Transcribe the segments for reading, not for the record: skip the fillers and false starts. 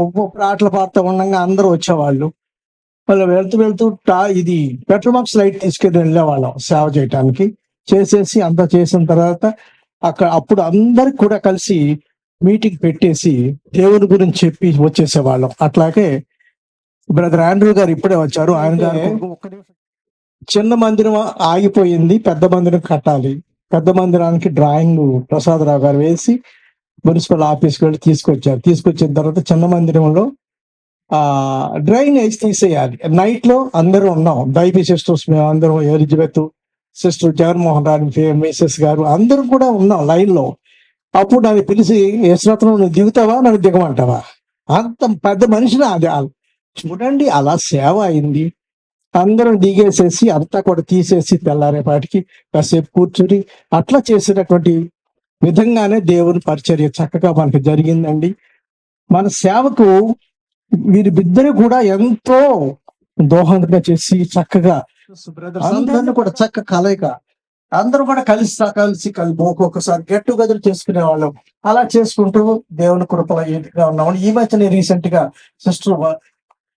ఒక్కొక్క ఆటలు పాడుతూ ఉండంగా అందరూ వచ్చేవాళ్ళు. మళ్ళీ వెళ్తూ వెళ్తూ ఇది పెట్రోల్ బంక్స్ లైట్ తీసుకొని వెళ్ళేవాళ్ళం సేవ చేయటానికి. చేసేసి అంతా చేసిన తర్వాత అప్పుడు అందరికి కూడా కలిసి మీటింగ్ పెట్టేసి దేవుని గురించి చెప్పి వచ్చేసేవాళ్ళం. అట్లాగే బ్రదర్ ఆండ్రూ గారు ఇప్పుడే వచ్చారు. ఆయన గారు చిన్న మందిరం ఆగిపోయింది, పెద్ద మందిరం కట్టాలి. పెద్ద మందిరానికి డ్రాయింగ్ ప్రసాదరావు గారు వేసి మున్సిపల్ ఆఫీస్కి వెళ్ళి తీసుకొచ్చారు. తీసుకొచ్చిన తర్వాత చిన్న మందిరంలో డ్రైనేజ్ తీసేయాలి. నైట్ లో అందరూ ఉన్నాం, దైపీ సిస్టర్స్, మేము అందరం, Elizabeth sister, Jaganmohan Rao Mrs గారు అందరూ కూడా ఉన్నాం లైన్ లో. అప్పుడు నన్ను పిలిచి, యశ్రత్నం నువ్వు దిగుతావా, నన్ను దిగమంటావా? అంత పెద్ద మనిషిని అది చూడండి. అలా సేవ అయింది. అందరం దిగేసేసి అంతా కూడా తీసేసి తెల్లారేపాటికి కాసేపు కూర్చుని అట్లా చేసినటువంటి విధంగానే దేవుని పరిచర్య చక్కగా మనకు జరిగిందండి. మన సేవకు వీరిద్దరు కూడా ఎంతో దోహదంగా చేసి చక్కగా అందరిని కూడా చక్క కలయిక, అందరూ కూడా కలిసి ఒక్కొక్కసారి గెట్ టుగెదర్ చేసుకునే వాళ్ళం. అలా చేసుకుంటూ దేవుని కృపలో ఏదిగా ఉన్నాం. ఈ మధ్యన రీసెంట్ గా సిస్టర్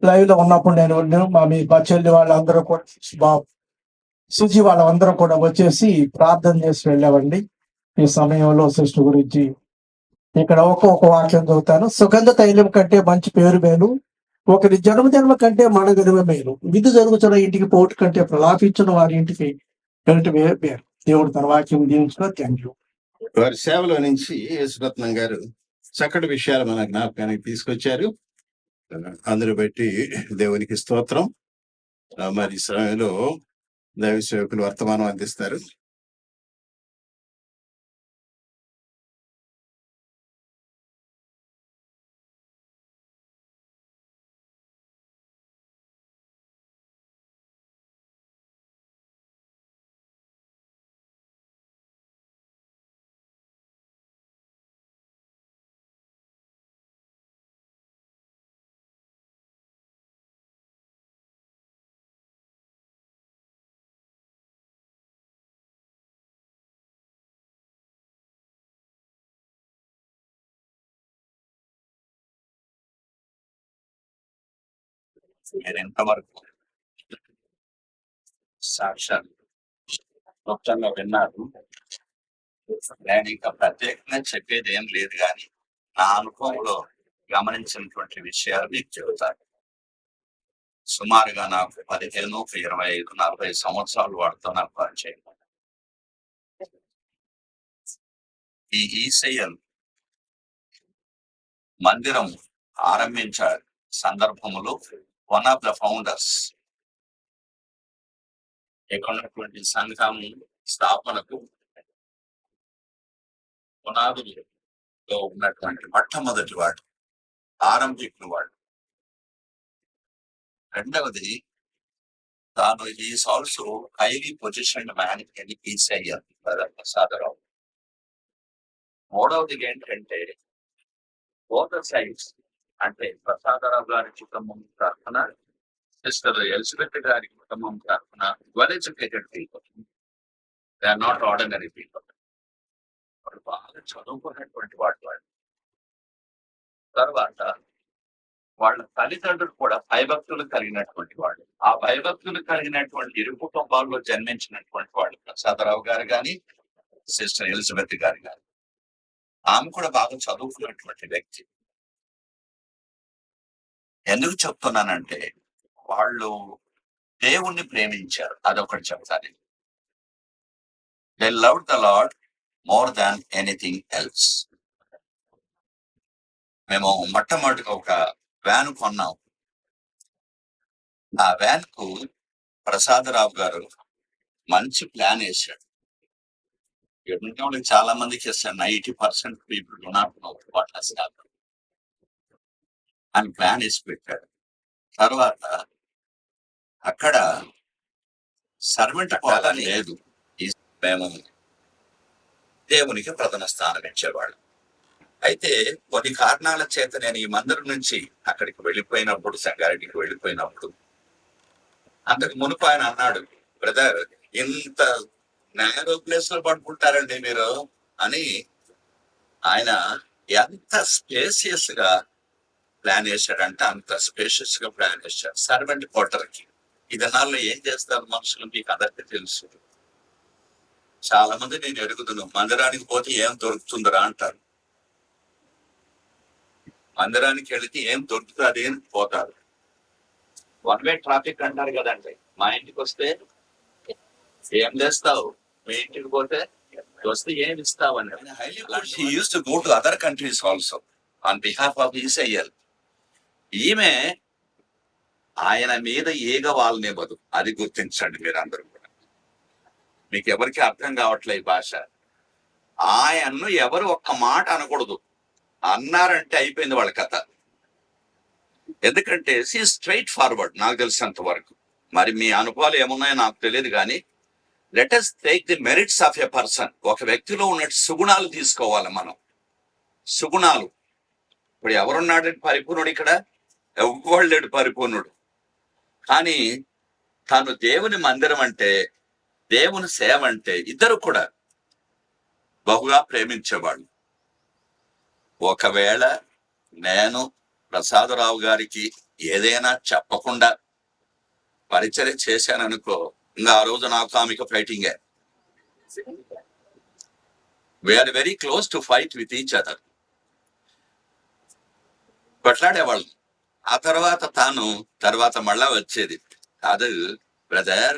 లైవ్ లో ఉన్నప్పుడు నేను మా చెల్లి వాళ్ళందరూ కూడా, బాబు సుజీ వాళ్ళందరూ కూడా వచ్చేసి ప్రార్థన చేసి వెళ్ళామండి. ఈ సమయంలో సిస్టర్ గురించి ఇక్కడ ఒక్కొక్క వాక్యం చదువుతాను. సుగంధ తైలం కంటే మంచి పేరు మేలు, ఒకరి జన్మ కంటే మడగలివ మేలు, విధి జరుగుతున్న ఇంటికి పోటు కంటే ప్రలాపించిన వారి ఇంటికి వెళ్ళటం పేరు. దేవుడు తన వాక్యం దీవించుకో. Thank you. వారి సేవలో నుంచి యేసురత్నం గారు చక్కటి విషయాలు మన జ్ఞాపకానికి తీసుకొచ్చారు. అందరూ బట్టి దేవునికి స్తోత్రం. మరి సమయంలో దైవ సేవకులు వర్తమానం అందిస్తారు. మీరు ఎంతవరకు సాక్షాత్ మొత్తంగా విన్నారు. నేను ఇంకా ప్రత్యేకంగా చెప్పేది ఏం లేదు, కానీ నా అనుభవంలో గమనించినటువంటి విషయాలు మీకు చెబుతాను. సుమారుగా నాకు 15, 25, 40 సంవత్సరాలు వాడుతున్న పరిచయం. ఈ ఈసీఎల్ మందిరం ఆరంభించే సందర్భంలో వన్ ఆఫ్ ద ఫౌండర్స్, ఇక్కడ ఉన్నటువంటి సంఘం స్థాపనకు పునాదులో ఉన్నటువంటి మొట్టమొదటి వాడు, ఆరంభికులు వాడు. రెండవది, తాను is also highly positioned man in ECL Prasadarao. మూడవది ఏంటంటే, బోత్ సైడ్స్, అంటే ప్రసాదరావు గారి కుటుంబం తరఫున, సిస్టర్ ఎలిజబెత్ గారి కుటుంబం తరఫున well educated people. They are not ordinary people. వాళ్ళు బాగా చదువుకున్నటువంటి వాళ్ళు. తర్వాత వాళ్ళ తల్లిదండ్రులు కూడా భయభక్తులు కలిగినటువంటి వాళ్ళు. ఆ భయభక్తులు కలిగినటువంటి ఇరు కుటుంబాల్లో జన్మించినటువంటి వాళ్ళు ప్రసాదరావు గారు కానీ, సిస్టర్ ఎలిజబెత్ గారు కానీ. ఆమె కూడా బాగా చదువుకున్నటువంటి వ్యక్తి. ఎందుకు చెప్తున్నానంటే, వాళ్ళు దేవుణ్ణి ప్రేమించారు, అదొకటి చెప్తాను. They loved the lord more than anything else. మేము మొట్టమొదటిగా ఒక వ్యాన్ కొన్నాం. ఆ వ్యాన్ కు ప్రసాదరావు గారు మంచి ప్లాన్ వేశాడు. చాలా మందికి ఇస్తాడు, 90% people do not know what has happened అని ప్లాన్ వేసి పెట్టాడు. తర్వాత అక్కడ సర్వెంట్ కోలని లేదు, మేము దేవునికి ప్రధాన స్థానం ఇచ్చేవాళ్ళు. అయితే కొన్ని కారణాల చేత నేను ఈ మందిరం నుంచి అక్కడికి వెళ్ళిపోయినప్పుడు, సంగారెడ్డికి వెళ్ళిపోయినప్పుడు, అంతకు మునుపు ఆయన అన్నాడు, బ్రదర్ ఇంత నేరో ప్లేస్ లో పడుకుంటారండి మీరు అని. ఆయన ఎంత స్పేసియస్ గా ప్లాన్ వేశాడంటే అంత స్పేషియస్ గా ప్లాన్ వేశాడు సర్వెంట్ క్వార్టర్కి. ఈ దినాల్లో ఏం చేస్తారు మనుషులు మీకు అందరికీ తెలుసు. చాలా మంది నేను ఎరుగుతున్నాను, మందిరానికి పోతే ఏం దొరుకుతుందిరా అంటారు. మందిరానికి వెళితే ఏం దొరుకుతుంది అని పోతారు. వన్ వే ట్రాఫిక్ అంటారు కదండి. మా ఇంటికి వస్తే ఏం చేస్తావు, మీ ఇంటికి పోతే వస్తే ఏం ఇస్తావు అని. He used to go to other countries also on behalf of Israel. ఈమె ఆయన మీద ఈగ వాళ్ళనివ్వదు, అది గుర్తించండి మీరు అందరూ కూడా. మీకు ఎవరికి అర్థం కావట్లే ఈ భాష. ఆయన్ను ఎవరు ఒక్క మాట అనకూడదు, అన్నారంటే అయిపోయింది వాళ్ళ కథ. ఎందుకంటే స్ట్రైట్ ఫార్వర్డ్ నాకు తెలిసినంత వరకు. మరి మీ అనుభవాలు ఏమున్నాయో నాకు తెలియదు కానీ let us take the merits of a person. ఒక వ్యక్తిలో ఉన్న సుగుణాలు తీసుకోవాలి మనం. సుగుణాలు. ఇప్పుడు ఎవరున్నాడు పరిపూర్ణుడు ఇక్కడ? ఎవ్వడు లేడు పరిపూర్ణుడు. కానీ తను దేవుని మందిరం అంటే, దేవుని సేవ అంటే ఇద్దరు కూడా బహుగా ప్రేమించేవాడు. ఒకవేళ నేను ప్రసాదరావు గారికి ఏదైనా చెప్పకుండా పరిచయం చేశాననుకో, ఇంకా ఆ రోజు నాకు ఆమెకు ఫైటింగే. We are very close to fight with each other. కొట్లాడేవాళ్ళు. ఆ తర్వాత మళ్ళా వచ్చేది కాదు బ్రదర్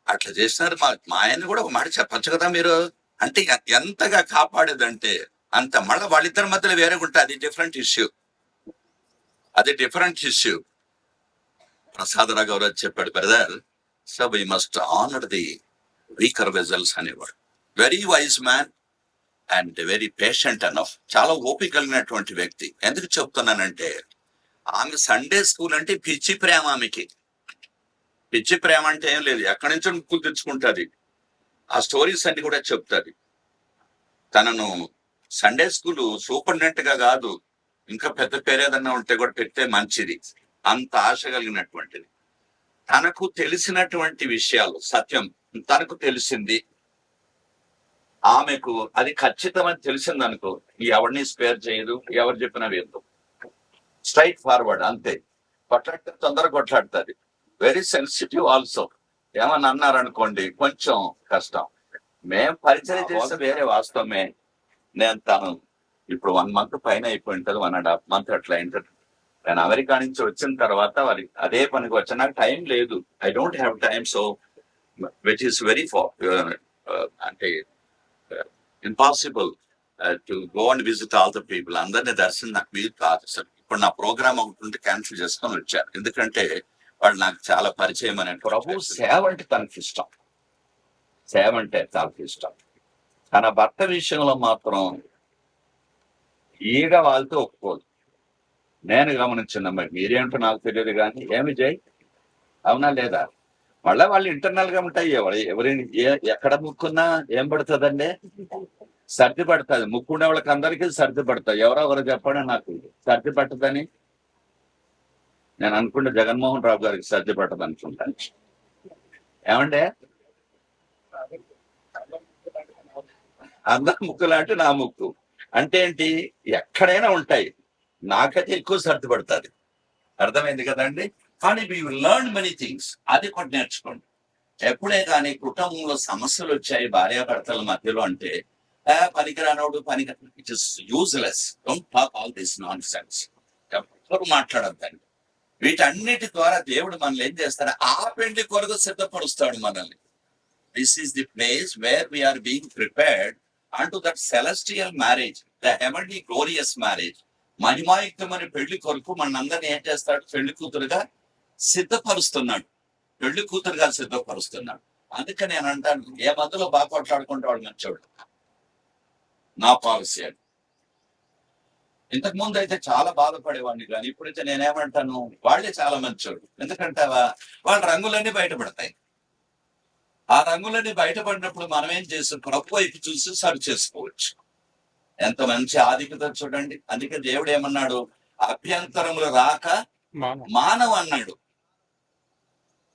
అట్లా చేసినారు, మా ఆయన్ని కూడా ఒక మాట చెప్పచ్చు కదా మీరు అంటే. ఎంతగా కాపాడేదంటే అంత. మళ్ళీ వాళ్ళిద్దరి మధ్యలో వేరే ఉంటే అది డిఫరెంట్ ఇష్యూ. ప్రసాదరావు గారు చెప్పాడు, brother so we must honour the weaker vessels అనేవాడు. Very wise man and very patient enough. చాలా ఓపిక కలిగినటువంటి వ్యక్తి. ఎందుకు చెప్తున్నానంటే ఆమె సండే స్కూల్ అంటే పిచ్చి ప్రేమ. ఆమెకి పిచ్చి ప్రేమ అంటే ఏం లేదు, ఎక్కడి నుంచో ముక్కులు తెచ్చుకుంటుంది. ఆ స్టోరీస్ అన్ని కూడా చెప్తుంది. తనను సండే స్కూల్ సూపరింటెండెంట్ గా కాదు, ఇంకా పెద్ద పేరేదన్నా ఉంటే కూడా పెడితే మంచిది, అంత ఆశ కలిగినటువంటిది. తనకు తెలిసినటువంటి విషయాలు సత్యం తనకు తెలిసింది, ఆమెకు అది ఖచ్చితమని తెలిసిందనుకో ఎవరిని స్పేర్ చేయదు, ఎవరు చెప్పినా వేద్దు. స్ట్రైట్ ఫార్వర్డ్ అంతే. కొట్లాడితే తొందరగా కొట్లాడుతుంది. Very sensitive also. ఏమన్నా అన్నారనుకోండి కొంచెం కష్టం. మేం పరిచయం చేస్తే వేరే వాస్తవమే. నేను తను ఇప్పుడు 1 month పైన అయిపోయి ఉంటుంది, 1.5 months అట్లా అయింటది. నేను అమెరికా నుంచి వచ్చిన తర్వాత వారి అదే పనికి వచ్చా. నాకు టైం లేదు, I don't have time. So which is very అంటే impossible to go and visit all the people. అందరినీ దర్శనం నాకు వీలు కాదు సార్. ఇప్పుడు నా ప్రోగ్రామ్ ఒకటి క్యాన్సిల్ చేసుకొని వచ్చాను, ఎందుకంటే వాళ్ళు నాకు చాలా పరిచయం అని. ప్రభు సేవ అంటే తనకి ఇష్టం, సేవ అంటే తనకి ఇష్టం. తన భర్త విషయంలో మాత్రం ఈగ వాళ్ళతో ఒప్పుకోదు. నేను గమనించిన, మరి మీరేంటో నాకు తెలియదు కానీ ఏమి జై అవునా లేదా? మళ్ళా వాళ్ళు ఇంటర్నల్ గా ఉంటాయి. ఎవరిని ఎక్కడ ముక్కున్నా ఏం పడుతుందండి? సర్ది పడుతుంది. ముక్కుండే వాళ్ళకి అందరికీ సర్ది పడుతుంది. ఎవరో చెప్పండి నాకు సర్ది పట్టదని. నేను అనుకుంటే జగన్మోహన్ రావు గారికి సర్ది పట్టదు అనుకుంటాను. ఏమంటే అందరి ముక్కులు అంటే నా ముక్కు అంటే ఏంటి? ఎక్కడైనా ఉంటాయి, నాకైతే ఎక్కువ సర్ది పడుతుంది. అర్థమైంది కదండి? కానీ we will learn many things. అది కూడా నేర్చుకోండి. ఎప్పుడే కానీ కుటుంబంలో సమస్యలు వచ్చాయి భార్యాభర్తల మధ్యలో అంటే పనికిరానోడు it is useless. Don't talk all this nonsense. ఎవరు మాట్లాడద్దండి. వీటన్నిటి ద్వారా దేవుడు మనల్ని ఏం చేస్తాడు? ఆ పెళ్లి కొరకు సిద్ధపరుస్తాడు మనల్ని. This is the place where we are being prepared అంటూ that celestial marriage, the heavenly glorious marriage. మహిమాయుక్తమైన పెళ్లి కొరకు మనందరినీ ఏం చేస్తాడు? పెళ్లి కూతురుగా సిద్ధపరుస్తున్నాడు. పెళ్లి కూతురుగా సిద్ధపరుస్తున్నాడు. అందుకని నేను అంటాను, ఏ మధ్యలో బాగా కొట్లాడుకుంటే వాడు మంచోడు. నా పాలసీ అది. ఇంతకు ముందు అయితే చాలా బాధపడేవాడిని, కానీ ఇప్పుడైతే నేనేమంటాను, వాళ్ళే చాలా మంచోడు. ఎందుకంటావా? వాళ్ళ రంగులన్నీ బయటపడతాయి. ఆ రంగులన్నీ బయటపడినప్పుడు మనం ఏం చేస్తాం? ప్రభు వైపు చూసి సరి చేసుకోవచ్చు. ఎంత మంచి ఆధిక్యత చూడండి. అందుకే దేవుడు ఏమన్నాడు? అభ్యంతరములు రాక మానవ అన్నాడు.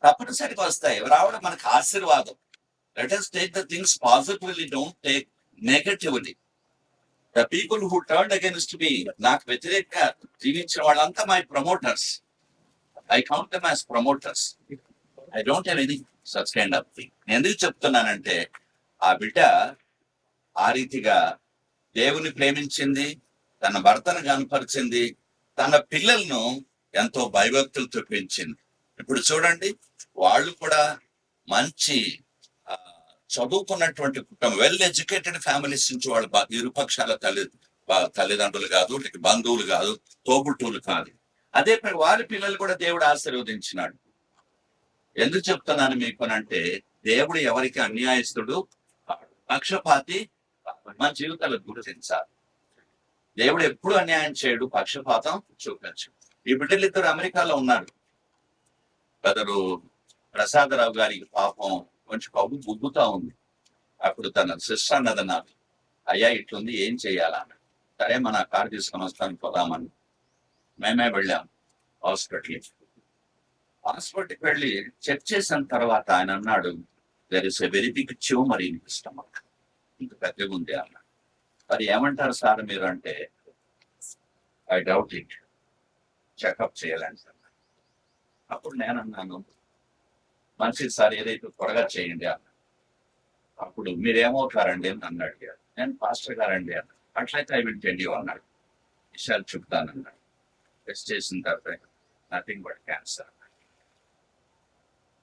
తప్పనిసరిగా వస్తాయి. రావడం మనకు ఆశీర్వాదం. Let us take the things positively, don't take negatively. The people who turn against మీ, నాకు వ్యతిరేకంగా జీవించిన వాళ్ళంతా my promoters. I count them as promoters. I don't have any such kind of thing. ఎందుకు చెప్తున్నానంటే ఆ బిడ్డ ఆ రీతిగా దేవుని ప్రేమించింది, తన భర్తను కనపరిచింది, తన పిల్లలను ఎంతో భయభక్తులతో పెంచింది. ఇప్పుడు చూడండి, వాళ్ళు కూడా మంచి ఆ, చదువుకున్నటువంటి కుటుంబం, వెల్ ఎడ్యుకేటెడ్ ఫ్యామిలీస్ నుంచి వాళ్ళు ఇరుపక్షాల తల్లిదండ్రులు కాదు, లేక బంధువులు కాదు, తోబుట్టువులు కాదు. అదే వారి పిల్లలు కూడా దేవుడు ఆశీర్వదించినాడు. ఎందుకు చెప్తున్నాను మీకు అంటే, దేవుడు ఎవరికి అన్యాయస్తుడు కాడు, పక్షపాతి మన జీవితాలు గుర్తించాలి. దేవుడు ఎప్పుడు అన్యాయం చేయడు, పక్షపాతం చూపించు. ఈ బిడ్డలు ఇద్దరు అమెరికాలో ఉన్నారు. బ్రదరు ప్రసాదరావు గారికి పాపం కొంచెం కబు బుగ్గుతా ఉంది. అప్పుడు తన సిస్టర్ అన్నది నాకు, అయ్యా ఇట్లుంది, ఏం చెయ్యాలన్న. సరే మన కారు తీసుకొని వస్తాను, పోదామని మేమే వెళ్ళాం హాస్పిటల్కి వెళ్ళి చెక్ చేసిన తర్వాత ఆయన అన్నాడు, there is a very big tumour in stomach, ఇంత పెద్దగా ఉంది అన్నాడు. మరి ఏమంటారు సార్ మీరు అంటే, ఐ డౌట్ ఇట్, చెకప్ చేయాలని సార్. అప్పుడు నేను అన్నాను, మంచిది సార్, ఏదైతే త్వరగా చేయండి అన్న. అప్పుడు మీరేమవుతారండి అని నన్ను అడిగారు. నేను పాస్టర్ గారండి అన్న. అట్లయితే ఐ విల్ టెల్ యూ అన్నాడు, విషయాలు చెప్తానన్నాడు. టెస్ట్ చేసిన తర్వాత నథింగ్ బట్ క్యాన్సర్.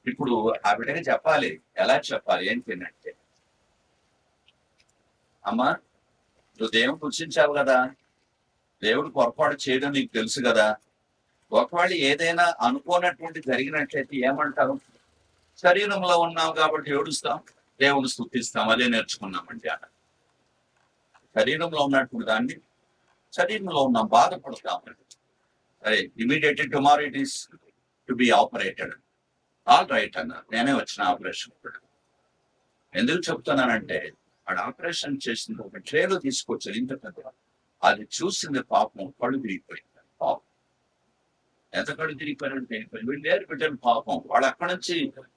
ఇప్పుడు ఆ బిడ్డకి చెప్పాలి, ఎలా చెప్పాలి ఏంటంటే, అమ్మా నువ్వు దేవుడు పుచ్చించావు కదా, దేవుడు పొరపాటు చేయడం నీకు తెలుసు కదా, ఒకవేళ ఏదైనా అనుకోనటువంటి జరిగినట్లయితే ఏమంటావు? శరీరంలో ఉన్నాం కాబట్టి ఏడుస్తాం, దేవుని స్తుతిస్తాం, అదే నేర్చుకున్నామండి అన్న. శరీరంలో ఉన్నటువంటి దాన్ని, శరీరంలో ఉన్నాం, బాధపడతాం. సరే, immediately tomorrow it is to be operated. All right అన్న, నేనే వచ్చిన ఆపరేషన్. ఎందుకు చెప్తున్నానంటే, వాడు ఆపరేషన్ చేసిన ఒక ట్రేలో తీసుకొచ్చారు ఇంత పెద్ద, అది చూసింది పాపం కళ్ళు తిరిగిపోయింది. పాపం ఎంత కళ్ళు తిరిగిపోయినట్టు వీళ్ళు లేరు బిడ్డలు పాపం. వాళ్ళు అక్కడి నుంచి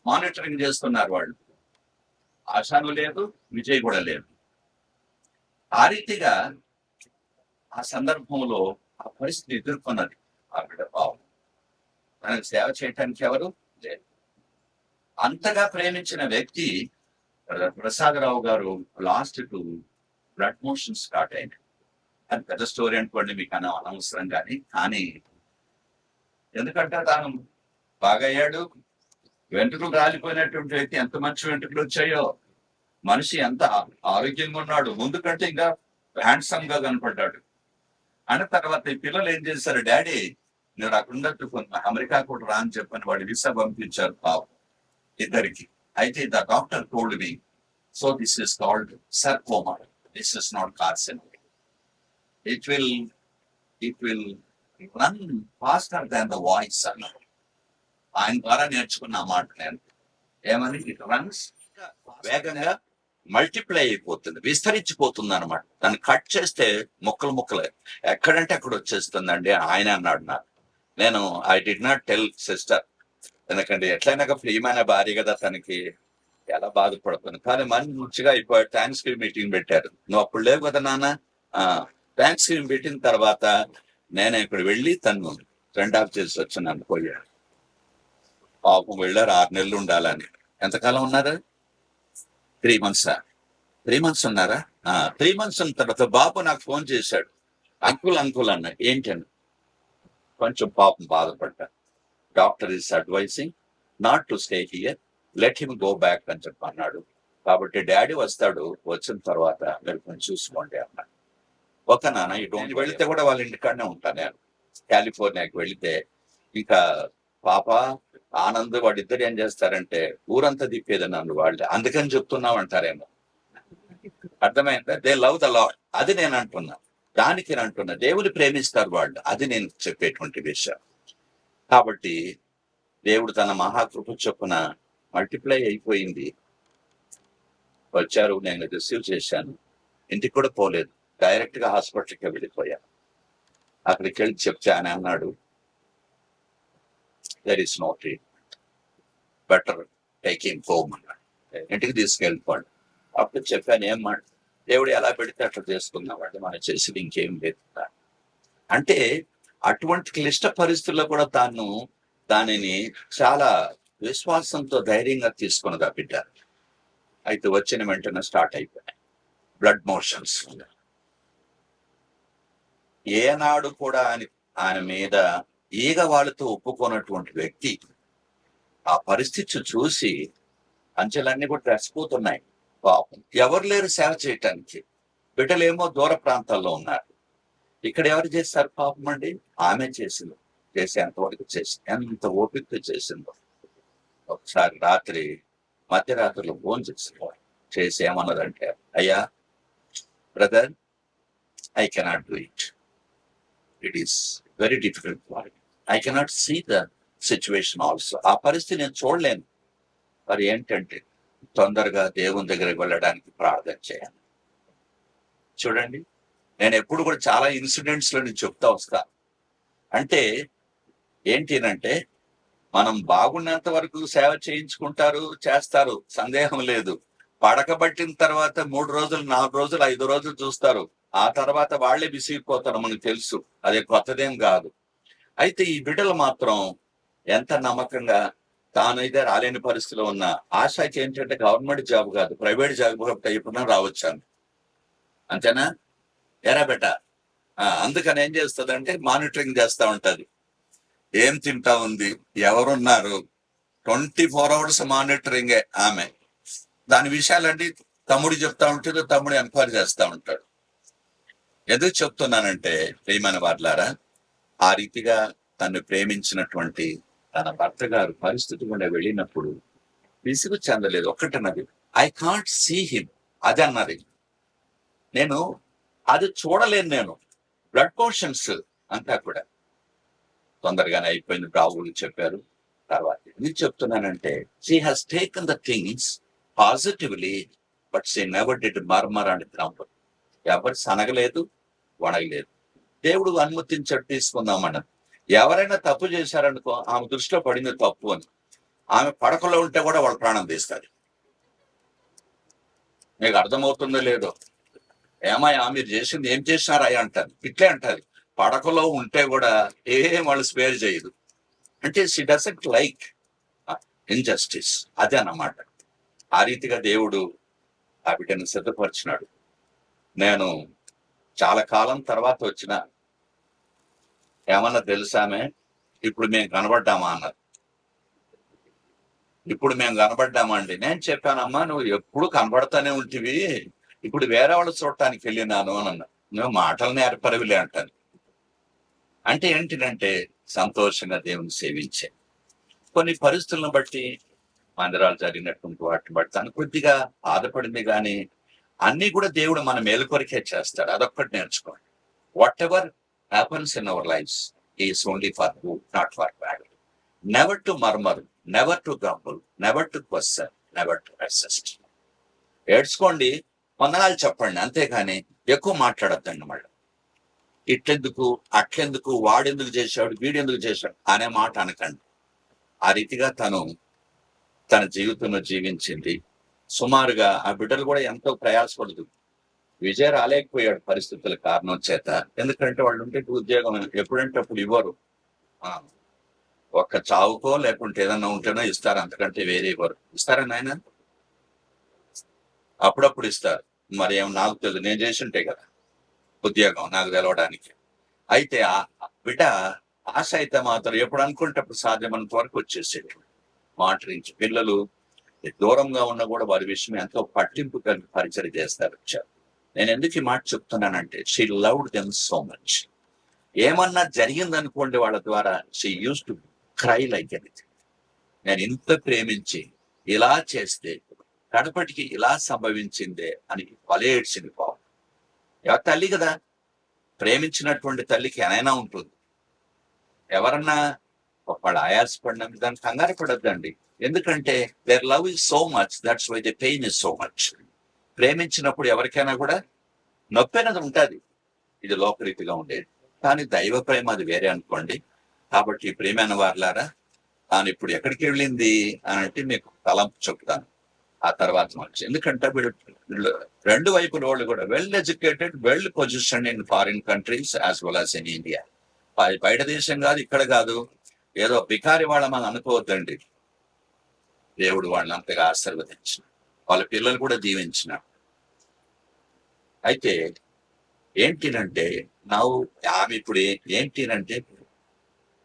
మానిటరింగ్ చేస్తున్నారు. వాళ్ళు ఆశాను లేదు, విజయ్ కూడా లేదు. ఆ రీతిగా ఆ సందర్భంలో ఆ పరిస్థితి ఎదుర్కొన్నది ఆ బిడ్డ. పాపం తనకు సేవ చేయటానికి ఎవరు లేదు. అంతగా ప్రేమించిన వ్యక్తి ప్రసాదరావు గారు లాస్ట్ కు బ్లడ్ మోషన్ స్టార్ట్ అయింది. అది పెద్ద స్టోరీ అనుకోండి, మీకు అనవసరం కానీ ఎందుకంటే తాను బాగా అయ్యాడు. వెంట్రుకలు రాలిపోయినటువంటి వ్యక్తి ఎంత మంచి వెంట్రుకలు వచ్చాయో, మనిషి ఎంత ఆరోగ్యంగా ఉన్నాడు, ముందు కంటే ఇంకా హ్యాండ్సమ్ గా కనపడ్డాడు. అన్న తర్వాత ఈ పిల్లలు ఏం చేశారు, డాడీ నేను అక్కడ అమెరికా కూడా రా అని చెప్పని వాడు వీసా పంపించారు పాపం ఇద్దరికి. అయితే the doctor told me, so this is called sarcoma, this is not carcinoma, it will run faster than the voice అన్నారు. ఆయన ద్వారా నేర్చుకున్న మాట నేను. ఏమని? ఇట్ రన్స్, వేగంగా మల్టిప్లై అయిపోతుంది, విస్తరించిపోతుంది అనమాట. దాన్ని కట్ చేస్తే ముక్కలు ఎక్కడంటే అక్కడ వచ్చేస్తుందండి ఆయన అన్నాడు నాకు. నేను I did not tell sister, ఎందుకంటే ఎట్లయినా ప్రియమైన భార్య కదా, తనకి ఎలా బాధపడుతుంది. కానీ మంచిగా అయిపోయాడు. థ్యాంక్స్ గివింగ్ మీటింగ్ పెట్టారు, నువ్వు అప్పుడు లేవు కదా నాన్న. థ్యాంక్స్ గివింగ్ పెట్టిన తర్వాత నేను ఇక్కడ వెళ్ళి తను సెండ్ ఆఫ్ చేసి వచ్చాను. పోయాడు పాపం. వెళ్ళారు 6 నెలలు ఉండాలని. ఎంతకాలం ఉన్నారు? 3 months. 3 months ఉన్నారా? 3 months ఉన్న తర్వాత బాబు నాకు ఫోన్ చేశాడు, అంకుల్ అన్న. ఏంటని? కొంచెం పాపం బాధపడ్డా. Doctor is advising not to stay here, let him go back అని చెప్పి అన్నాడు. కాబట్టి డాడీ వస్తాడు, వచ్చిన తర్వాత మీరు కొంచెం చూసుకోండి అన్నాడు. ఓకే నాన్న, ఇటువంటి వెళితే కూడా వాళ్ళ ఇంటికాడనే ఉంటాను నేను. కాలిఫోర్నియాకి వెళితే ఇంకా పాప ఆనంద్ వాడిద్దరు ఏం చేస్తారంటే ఊరంతా తిప్పేది నన్ను వాళ్ళు. అందుకని చెప్తున్నావు అంటారేమో, అర్థమైందా? దే లవ్ ద లార్డ్, అది నేను అంటున్నా. దానికి నేను అంటున్నా, దేవుని ప్రేమిస్తారు వాళ్ళు, అది నేను చెప్పేటువంటి విషయం. కాబట్టి దేవుడు తన మహాకృప చొప్పున మల్టిప్లై అయిపోయింది. వచ్చారు, నేను రిసీవ్ చేశాను. ఇంటికి కూడా పోలేదు, డైరెక్ట్ గా హాస్పిటల్కి వెళ్ళిపోయాను. అక్కడికి వెళ్ళి చెప్తే ఆయన అన్నాడు, there is no treatment, better take him home అన్నాడు. ఇంటికి తీసుకెళ్ళిపోండి. అప్పుడు చెప్పాను, ఏం మాట దేవుడు ఎలా పెడితే అట్లా చేసుకున్నామంటే మనం చేసేది ఇంకేం లేదు. అంటే అటువంటి క్లిష్ట పరిస్థితుల్లో కూడా దానిని చాలా విశ్వాసంతో ధైర్యంగా తీసుకున్నది ఆ బిడ్డ. అయితే వచ్చిన వెంటనే స్టార్ట్ అయిపోయాయి బ్లడ్ మోషన్స్. ఏనాడు కూడా ఆయన మీద ఈగ వాళ్ళతో ఒప్పుకోనటువంటి వ్యక్తి ఆ పరిస్థితి చూసి అంచెలన్నీ కూడా తెచ్చిపోతున్నాయి. పాపం ఎవరు లేరు సేవ చేయటానికి. బిడ్డలేమో దూర ప్రాంతాల్లో ఉన్నారు. ఇక్కడ ఎవరు చేస్తారు పాపం అండి? ఆమె చేసింది. చేసేంతవరకు చేసి ఎంత ఓపిక చేసిందో. ఒకసారి మధ్యరాత్రిలో ఫోన్ చేసి ఏమన్నదంటే, అయ్యా brother, I cannot do it. It is very difficult for me. I cannot see the situation also. ఆ పరిస్థితి నేను చూడలేను. మరి ఏంటంటే తొందరగా దేవుని దగ్గరికి వెళ్ళడానికి ప్రార్థన చేయాలి. చూడండి, నేను ఎప్పుడు కూడా చాలా ఇన్సిడెంట్స్ లో నేను చెప్తా వస్తా. అంటే ఏంటినంటే మనం బాగున్నంత వరకు సేవ చేస్తారు, సందేహం లేదు. పడకబట్టిన తర్వాత 3 రోజులు, 4 రోజులు, 5 రోజులు చూస్తారు. ఆ తర్వాత వాళ్లే విసిగిపోతారు, మనకు తెలుసు. అదే కొత్తదేం కాదు. అయితే ఈ బిడ్డలు మాత్రం ఎంత నమ్మకంగా తానైతే రాలేని పరిస్థితిలో ఉన్న ఆశకి ఏంటంటే గవర్నమెంట్ జాబ్ కాదు, ప్రైవేట్ జాబ్ అయిపోయినా రావచ్చాను. అంతేనా? ఎరా బెట. అందుకని ఏం చేస్తుందంటే మానిటరింగ్ చేస్తా ఉంటది. ఏం తింటా ఉంది, ఎవరున్నారు, 24 hours మానిటరింగే ఆమె. దాని విషయాలన్నీ తమ్ముడు చెప్తా ఉంటుంది, తమ్ముడు ఎంక్వైరీ చేస్తా ఉంటాడు. ఎందుకు చెప్తున్నానంటే ప్రియమైన వారులారా, ఆ రీతిగా తను ప్రేమించినటువంటి తన భర్త గారు పరిస్థితి గుండా వెళ్ళినప్పుడు విసుగు చెందలేదు. ఒక్కటన్నది, ఐ కాంట్ సీ హిమ్. అది అన్నది. నేను అది చూడలేను. నేను బ్లడ్ మోషన్స్ అంతా కూడా తొందరగానే అయిపోయింది. రావులు చెప్పారు. తర్వాత ఎందుకు చెప్తున్నానంటే, she has taken the things positively, but she never did murmur and crumble. ఎవరు సనగలేదు, వణగలేదు. దేవుడు అనుమతించట్టు తీసుకుందామన్నారు. ఎవరైనా తప్పు చేశారనుకో, ఆమె దృష్టిలో పడింది తప్పు అని, ఆమె పడకలో ఉంటే కూడా వాళ్ళ ప్రాణం తీస్తారు. మీకు అర్థమవుతుందో లేదో? ఏమయ్యా మీరు చేసింది ఏం చేసినారా అంటారు. ఇట్లే అంటారు. పడకలో ఉంటే కూడా వాళ్ళు స్పేర్ చేయదు. అంటే షీ డజంట్ లైక్ ఇన్జస్టిస్. అదే అన్నమాట. ఆ రీతిగా దేవుడు ఆ బిడ్డను సిద్ధపరిచినాడు. నేను చాలా కాలం తర్వాత వచ్చిన ఏమన్నా తెలుసామే, ఇప్పుడు మేము కనబడ్డామా అన్నారు. ఇప్పుడు మేము కనబడ్డామా అండి? నేను చెప్పానమ్మా, నువ్వు ఎప్పుడు కనబడతానే ఉంటివి, ఇప్పుడు వేరే వాళ్ళు చూడటానికి వెళ్ళినాను అని అన్నా. నువ్వు మాటలు నేర్పరవిలే అంటాను. అంటే ఏంటిదంటే సంతోషంగా దేవుని సేవించే. కొన్ని పరిస్థితులను బట్టి, మందిరాలు జరిగినటువంటి వాటిని బట్టి తను కొద్దిగా బాధపడింది, కానీ అన్ని కూడా దేవుడు మన మేలు కొరికే చేస్తాడు. అదొక్కటి నేర్చుకోండి. Whatever happens in our lifes is only for good, not for bad. Never to murmur, never to grumble, never to question, never to resist. ఏడ్చుకోండి, వందనాలు చెప్పండి, అంతేగాని ఎక్కువ మాట్లాడద్దండి. మళ్ళీ ఇట్లెందుకు, అట్లెందుకు, వాడెందుకు చేశాడు, వీడెందుకు చేశాడు అనే మాట అనకండి. ఆ రీతిగా తన జీవితంలో జీవించింది. సుమారుగా ఆ బిడ్డలు కూడా ఎంతో ప్రయాసపడదు. విజయ రాలేకపోయాడు పరిస్థితుల కారణం చేత. ఎందుకంటే వాళ్ళు ఉంటే ఉద్యోగం ఎప్పుడంటే అప్పుడు ఇవ్వరు. ఒక్క చావుకో లేకుంటే ఏదన్నా ఉంటేనో ఇస్తారు, అంతకంటే వేరే ఇవ్వరు. ఇస్తారా నాయన? అప్పుడప్పుడు ఇస్తారు. మరి ఏమో నాకు తెలియదు, నేను చేసి ఉంటే కదా ఉద్యోగం నాకు తెలవడానికి. అయితే ఆ బిడ్డ ఆశ అయితే మాత్రం ఎప్పుడు అనుకుంటప్పుడు సాధ్యమైనంత వరకు వచ్చేసేది. మాటరించి పిల్లలు దూరంగా ఉన్నా కూడా వారి విషయం ఎంతో పట్టింపు కలిగి పరిచయం చేస్తారు. వచ్చారు. నేను ఎందుకు ఈ మాట చెప్తున్నానంటే, she loved them so much. ఏమన్నా జరిగిందనుకోండి వాళ్ళ ద్వారా, she use to cry like anything. నేను ఇంత ప్రేమించి ఇలా చేస్తే కడపటికి ఇలా సంభవించిందే అని వలేడ్చింది. పాపం ఎవరి తల్లి కదా, ప్రేమించినటువంటి తల్లికి ఏమైనా ఉంటుంది. ఎవరన్నా వాళ్ళు ఆయాసపడినందుకు దానికి కంగారు పడద్దండి. ఎందుకంటే their love is so much, that's why the pain is so much. ప్రేమించినప్పుడు ఎవరికైనా కూడా నొప్పి అనేది ఉంటుంది. ఇది లోకరీతిగా ఉండేది. కానీ దైవ ప్రేమ అది వేరే అనుకోండి. కాబట్టి ప్రేమైన వారులారా, తాను ఇప్పుడు ఎక్కడికి వెళ్ళింది అని అంటే మీకు తలంపు చెప్తాను. ఆ తర్వాత మంచి, ఎందుకంటే వీళ్ళు రెండు వైపుల వాళ్ళు కూడా well educated, well position in foreign countries as well as in India. బయట దేశం కాదు, ఇక్కడ కాదు, ఏదో బికారి వాళ్ళ మనం అనుకోవద్దండి. దేవుడు వాళ్ళని అంతగా ఆశీర్వదించిన, వాళ్ళ పిల్లలు కూడా దీవించిన. అయితే ఏంటినంటే ఆమె ఇప్పుడు ఏంటినంటే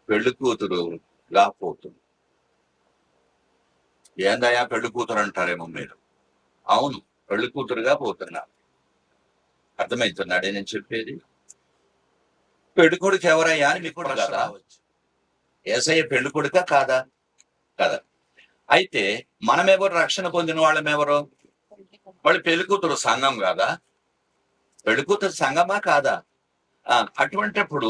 పెళ్లి కూతురుగా పోతుంది. ఏందయ్యా పెళ్లి కూతురు అంటారేమో మీరు. అవును, పెళ్లి కూతురుగా పోతున్నా. అర్థమవుతున్నాడే నేను చెప్పేది? పెళ్లి కొడుకు ఎవరయ్యా అని మీకు కదా, ఏసయ్య పెళ్లి కొడుక కాదా? కదా. అయితే మనమెవరు, రక్షణ పొందిన వాళ్ళమెవరు? వాళ్ళు పెళ్లి కూతురు సంఘం కాదా? పెళ్లి కూతురు సంఘమా కాదా? అటువంటిప్పుడు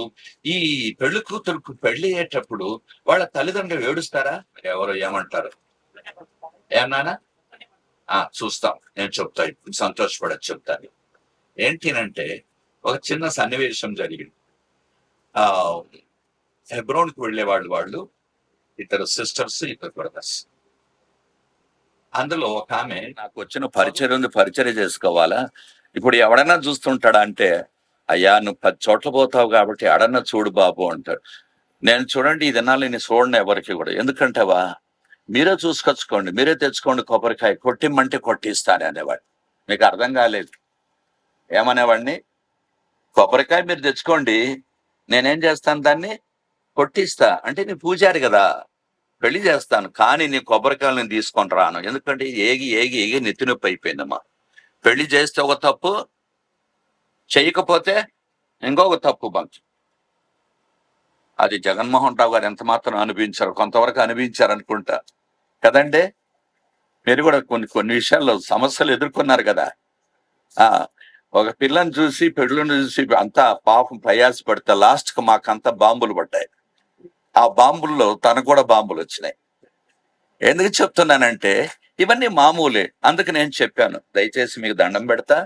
ఈ పెళ్లి కూతురుకు పెళ్లి అయ్యేటప్పుడు వాళ్ళ తల్లిదండ్రులు ఏడుస్తారా? ఎవరు ఏమంటారు? ఏమన్నానా? చూస్తాం, నేను చెప్తా, ఇప్పుడు సంతోషపడచ్చు చెప్తాను. ఏంటినంటే ఒక చిన్న సన్నివేశం జరిగింది. హెబ్రోన్కి వెళ్ళే వాళ్ళు ఇద్దరు సిస్టర్స్, ఇద్దరు బ్రదర్స్. అందులో ఒక ఆమె, నాకు వచ్చిన పరిచయం ఉంది, పరిచయం చేసుకోవాలా, ఇప్పుడు ఎవడన్నా చూస్తుంటాడా అంటే, అయ్యా నువ్వు 10 చోట్ల పోతావు కాబట్టి ఎడన్నా చూడు బాబు అంటాడు. నేను చూడండి ఈ దినాలు నేను చూడండి ఎవరికి కూడా. ఎందుకంటేవా, మీరే చూసుకొచ్చుకోండి, మీరే తెచ్చుకోండి కొబ్బరికాయ, కొట్టిమ్మంటే కొట్టిస్తాను అనేవాడు. మీకు అర్థం కాలేదు. ఏమనేవాడిని? కొబ్బరికాయ మీరు తెచ్చుకోండి, నేనేం చేస్తాను, దాన్ని కొట్టిస్తా. అంటే నీ పూజారి కదా, పెళ్లి చేస్తాను, కానీ నీ కొబ్బరికాయలు నేను తీసుకొని రాను. ఎందుకంటే ఏగి ఏగి ఏగి నెత్తి నొప్పి అయిపోయిందమ్మా. పెళ్లి చేస్తే ఒక తప్పు, చేయకపోతే ఇంకొక తప్పు బంచు. అది జగన్మోహన్ రావు గారు ఎంత మాత్రం అనిపించారు, కొంతవరకు అనిపించారు అనుకుంటా కదండి. మీరు కూడా కొన్ని విషయాల్లో సమస్యలు ఎదుర్కొన్నారు కదా. ఒక పిల్లని చూసి, పెళ్ళని చూసి అంతా పాపం ప్రయాసపడితే లాస్ట్ కు మాకంతా బాంబులు పడ్డాయి. ఆ బాంబుల్లో తనకు కూడా బాంబులు వచ్చినాయి. ఎందుకు చెప్తున్నానంటే ఇవన్నీ మామూలే. అందుకు నేను చెప్పాను, దయచేసి మీకు దండం పెడతా,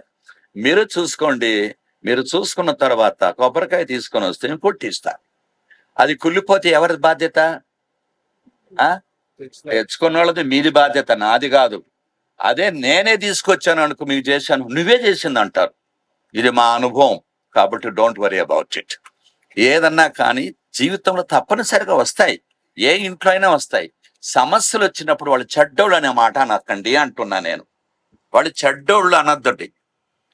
మీరు చూసుకోండి. మీరు చూసుకున్న తర్వాత కొబ్బరికాయ తీసుకొని వస్తే నేను కొట్టిస్తా. అది కుళ్ళిపోతే ఎవరి బాధ్యత? తెచ్చుకున్న వాళ్ళది, మీది బాధ్యత, నాది కాదు. అదే నేనే తీసుకొచ్చాను అనుకో, మీకు చేశాను, నువ్వే చేసింది అంటారు. ఇది మా అనుభవం, కాబట్టి డోంట్ వరీ అబౌట్ ఇట్. ఏదన్నా కానీ జీవితంలో తప్పనిసరిగా వస్తాయి, ఏ ఇంట్లో అయినా వస్తాయి. సమస్యలు వచ్చినప్పుడు వాళ్ళు చెడ్డోళ్ళు అనే మాట అనకండి అంటున్నా నేను. వాళ్ళు చెడ్డోళ్ళు అనొద్దండి.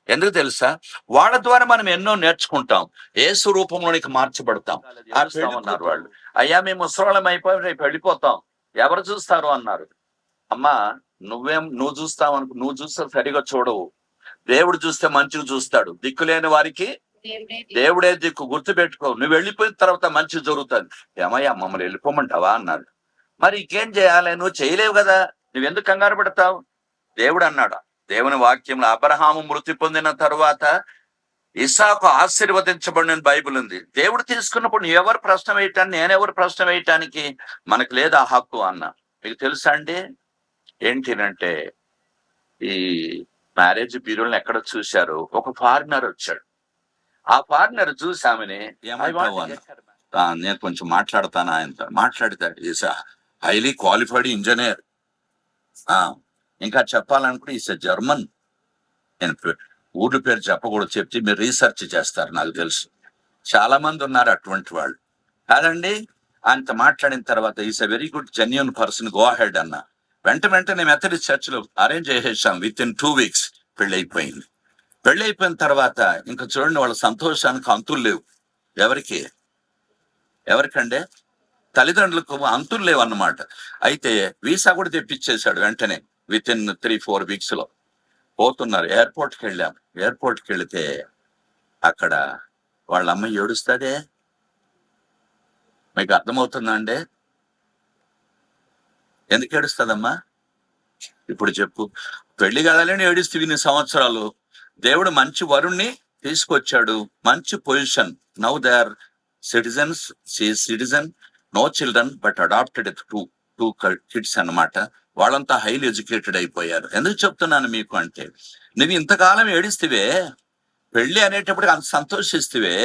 ఎందుకు తెలుసా? వాళ్ళ ద్వారా మనం ఎన్నో నేర్చుకుంటాం, యేసు రూపంలోనికి మార్చబడతాం. అన్నారు వాళ్ళు, అయ్యా మేము ముసలోళ్ళం అయిపోయి రేపు వెళ్ళిపోతాం, ఎవరు చూస్తారు అన్నారు. అమ్మా, నువ్వు చూస్తావు అనుకో, నువ్వు చూస్తే సరిగా చూడవు, దేవుడు చూస్తే మంచిగా చూస్తాడు. దిక్కులేని వారికి దేవుడే దిక్కు, గుర్తు పెట్టుకో. నువ్వు వెళ్ళిపోయిన తర్వాత మంచి జరుగుతుంది. ఏమయ్యా మమ్మల్ని వెళ్ళిపోమంటావా అన్నాడు. మరి ఇంకేం చేయాలి, నువ్వు చేయలేవు కదా, నువ్వెందుకు కంగారు పడతావు? దేవుడు అన్నాడు, దేవుని వాక్యంలో అబ్రహాము మృతి పొందిన తరువాత ఇస్సాకు ఆశీర్వదించబడిన బైబిల్ ఉంది. దేవుడు తీసుకున్నప్పుడు నువ్వెవరు ప్రశ్న వేయటానికి, నేనెవరు ప్రశ్న వేయటానికి? మనకు లేదా హక్కు అన్న. మీకు తెలుసా అండి ఏంటినంటే, ఈ మ్యారేజ్ బ్యూరోలను ఎక్కడ చూశారు, ఒక ఫారినర్ వచ్చాడు. ఆ ఫారినర్ చూసి ఆమెని, నేను కొంచెం మాట్లాడతాను ఆయనతో. మాట్లాడతాడు, ఈస్ హైలీ క్వాలిఫైడ్ ఇంజనీర్. ఇంకా చెప్పాలనుకుంటే ఈస్ జర్మన్. నేను ఊర్ల పేరు చెప్పకూడదు, చెప్తే మీరు రీసెర్చ్ చేస్తారు, నాకు తెలుసు. చాలా మంది ఉన్నారు అటువంటి వాళ్ళు కాదండి. ఆయనతో మాట్లాడిన తర్వాత is a very good genuine person, go ahead అన్న. వెంటనే మెథడిస్ట్ చర్చ్లో అరేంజ్ చేసేసాం. విత్ ఇన్ 2 weeks పెళ్లి అయిపోయింది. పెళ్లి అయిపోయిన తర్వాత ఇంకా చూడండి, వాళ్ళ సంతోషానికి అంతులు లేవు. ఎవరికంటే తల్లిదండ్రులకు అంతులు లేవు అన్నమాట. అయితే వీసా కూడా తెప్పించేశాడు వెంటనే, విత్ ఇన్ 3-4 weeks లో పోతున్నారు. ఎయిర్పోర్ట్కి వెళ్ళాం. ఎయిర్పోర్ట్కి వెళితే అక్కడ వాళ్ళ అమ్మ ఏడుస్తాడే. మీకు అర్థమవుతుందా అండి ఎందుకు ఏడుస్తుందమ్మా? ఇప్పుడు చెప్పు. పెళ్లి కాదని ఏడుస్తూ ఇన్ని సంవత్సరాలు, దేవుడు మంచి వరుణ్ణి తీసుకొచ్చాడు, మంచి position. Now they are citizens, citizen, no children but adopted two kids అన్నమాట. వాళ్ళంతా హైలీ ఎడ్యుకేటెడ్ అయిపోయారు. ఎందుకు చెప్తున్నాను మీకు అంటే, నువ్వు ఇంతకాలం ఏడిస్తేవే, పెళ్లి అనేటప్పుడు అంత సంతోషిస్తేవే,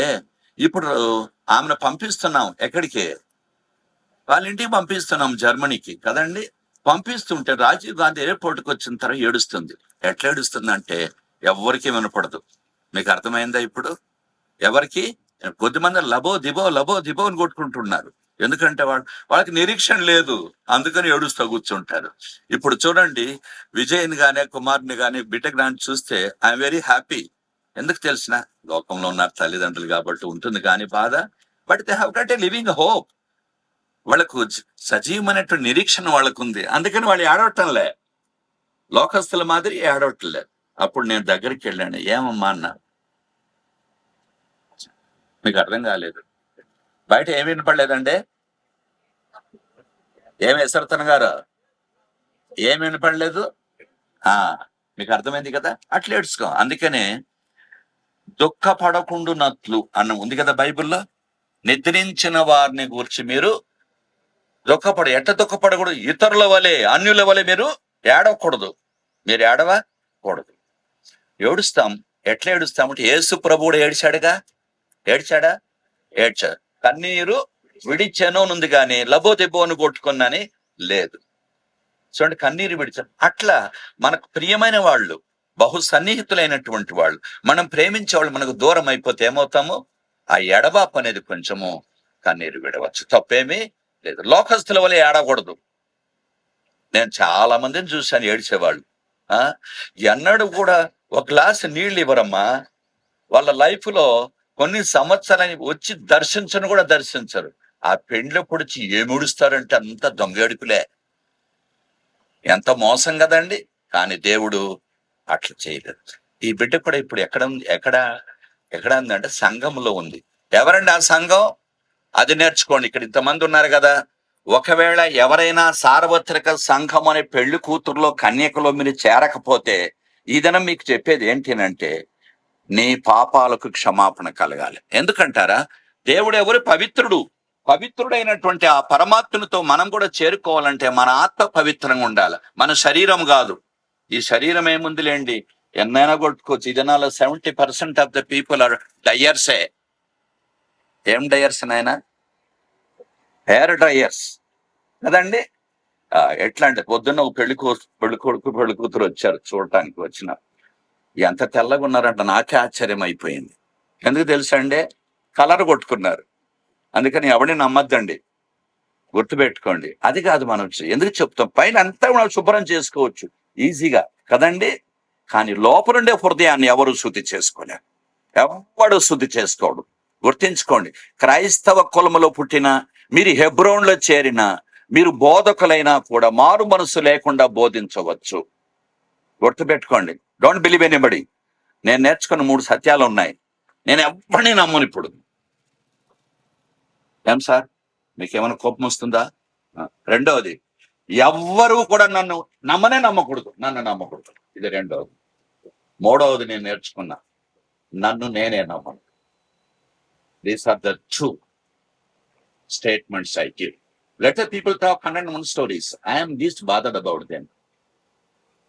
ఇప్పుడు ఆమెను పంపిస్తున్నాం ఎక్కడికి? వాళ్ళ ఇంటికి పంపిస్తున్నాం, జర్మనీకి కదండి. పంపిస్తుంటే రాజీవ్ గాంధీ ఎయిర్పోర్ట్కి వచ్చిన తర్వాత ఏడుస్తుంది. ఎట్లా ఏడుస్తుంది అంటే ఎవరికి వినపడదు. మీకు అర్థమైందా ఇప్పుడు? ఎవరికి? కొద్దిమంది లబో దిబో అని కొట్టుకుంటున్నారు. ఎందుకంటే వాళ్ళకి నిరీక్షణ లేదు, అందుకని ఏడుస్తూ కూర్చుంటారు. ఇప్పుడు చూడండి, విజయ్ని గానీ కుమార్ని గానీ బిడ్డకి గాని చూస్తే ఐఎమ్ వెరీ హ్యాపీ. ఎందుకు తెలిసిన? లోకంలో ఉన్నారు తల్లిదండ్రులు కాబట్టి ఉంటుంది కానీ బాధ. But they have got A living hope. వాళ్ళకు సజీవమైనటువంటి నిరీక్షణ వాళ్ళకు ఉంది, అందుకని వాళ్ళు ఏడవటంలే. లోకస్తుల మాదిరి ఏడవటంలే. అప్పుడు నేను దగ్గరికి వెళ్ళాను. ఏమమ్మా అన్నా. మీకు అర్థం కాలేదు. బయట ఏమి వినపడలేదండి? ఏమి ఎసరతన గారు ఏమి వినపడలేదు? మీకు అర్థమైంది కదా? అట్లా ఏడ్చుకో. అందుకనే దుఃఖపడకుండునట్లు అన్న ఉంది కదా బైబిల్లో. నిద్రించిన వారిని గురించి మీరు ఎట్ట దుఃఖపడకూడదు? ఇతరుల వలె, అన్యుల వలె మీరు ఏడవకూడదు. మీరు ఏడవకూడదు. ఏడుస్తాం. ఎట్లా ఏడుస్తామంటే యేసు ప్రభువుడు ఏడ్చాడుగా. ఏడ్చాడా? ఏడ్చాడు. కన్నీరు విడిచెను ఉంది కానీ లబో దెబ్బోను కొట్టుకున్నాని లేదు. చూడండి, కన్నీరు విడిచాను. అట్లా మనకు ప్రియమైన వాళ్ళు, బహు సన్నిహితులైనటువంటి వాళ్ళు, మనం ప్రేమించే వాళ్ళు మనకు దూరం అయిపోతే ఏమవుతాము? ఆ ఎడబాపు అనేది కొంచెము కన్నీరు విడవచ్చు, తప్పేమీ లేదు. లోకస్తుల వల్ల ఏడకూడదు. నేను చాలా మందిని చూశాను ఏడ్చేవాళ్ళు. ఎన్నడూ కూడా ఒక గ్లాసు నీళ్ళు ఇవ్వరమ్మా. వాళ్ళ లైఫ్ లో కొన్ని సంవత్సరాలు వచ్చి దర్శించను కూడా దర్శించరు. ఆ పెండ్లు పొడిచి ఏముడుస్తారంటే అంత దొంగేడుపులే. ఎంత మోసం కదండి. కానీ దేవుడు అట్లా చేయలేదు. ఈ బిడ్డ కూడా ఇప్పుడు ఎక్కడ ఉందంటే సంఘంలో ఉంది. ఎవరండి ఆ సంఘం? అది నేర్చుకోండి. ఇక్కడ ఇంతమంది ఉన్నారు కదా. ఒకవేళ ఎవరైనా సార్వత్రిక సంఘం అనే పెళ్లి కూతురులో కన్యకలో మీరు చేరకపోతే ఈ దినం మీకు చెప్పేది ఏంటంటే నీ పాపాలకు క్షమాపణ కలగాలి. ఎందుకంటారా? దేవుడు ఎవరు? పవిత్రుడైనటువంటి ఆ పరమాత్మతో మనం కూడా చేరుకోవాలంటే మన ఆత్మ పవిత్రంగా ఉండాలి, మన శరీరం కాదు. ఈ శరీరం ఏముందిలేండి, ఎన్నైనా కొట్టుకోవచ్చు. ఈ దినాల్లో 70% ఆఫ్ ద పీపుల్ ఆర్ డయర్సే. ఏం డయర్స్ నాయన? హెయిర్ డ్రయర్స్ కదండి. ఎట్లా అంటే పొద్దున్న పెళ్లి కొడుకు పెళ్లి కూతురు వచ్చారు చూడటానికి. వచ్చిన ఎంత తెల్లగా ఉన్నారంట, నాకే ఆశ్చర్యం అయిపోయింది. ఎందుకు తెలుసా అండి? కలర్ కొట్టుకున్నారు. అందుకని ఎవరిని నమ్మద్దండి, గుర్తుపెట్టుకోండి. అది కాదు మనం ఎందుకు చెప్తాం, పైన అంతా మనం శుభ్రం చేసుకోవచ్చు ఈజీగా కదండి. కానీ లోపలుండే హృదయాన్ని ఎవరు శుద్ధి చేసుకోలేరు, ఎవడు శుద్ధి చేసుకోడు. గుర్తించుకోండి, క్రైస్తవ కులములో పుట్టిన మీరు, హెబ్రోన్లో చేరిన మీరు, బోధకులైనా కూడా మారు మనసు లేకుండా బోధించవచ్చు. గుర్తుపెట్టుకోండి. Don't believe anybody. నేను నేర్చుకున్న 3 సత్యాలు ఉన్నాయి. నేను ఎవరిని నమ్మను ఇప్పుడు. ఏం సార్, మీకేమైనా కోపం వస్తుందా? రెండవది, ఎవ్వరూ కూడా నన్ను నమ్మకూడదు. ఇది రెండవది. మూడవది నేను నేర్చుకున్నా, నన్ను నేనే నమ్మను. These are the 2 statements I give. Let the people talk 101 stories. I am least bothered about them.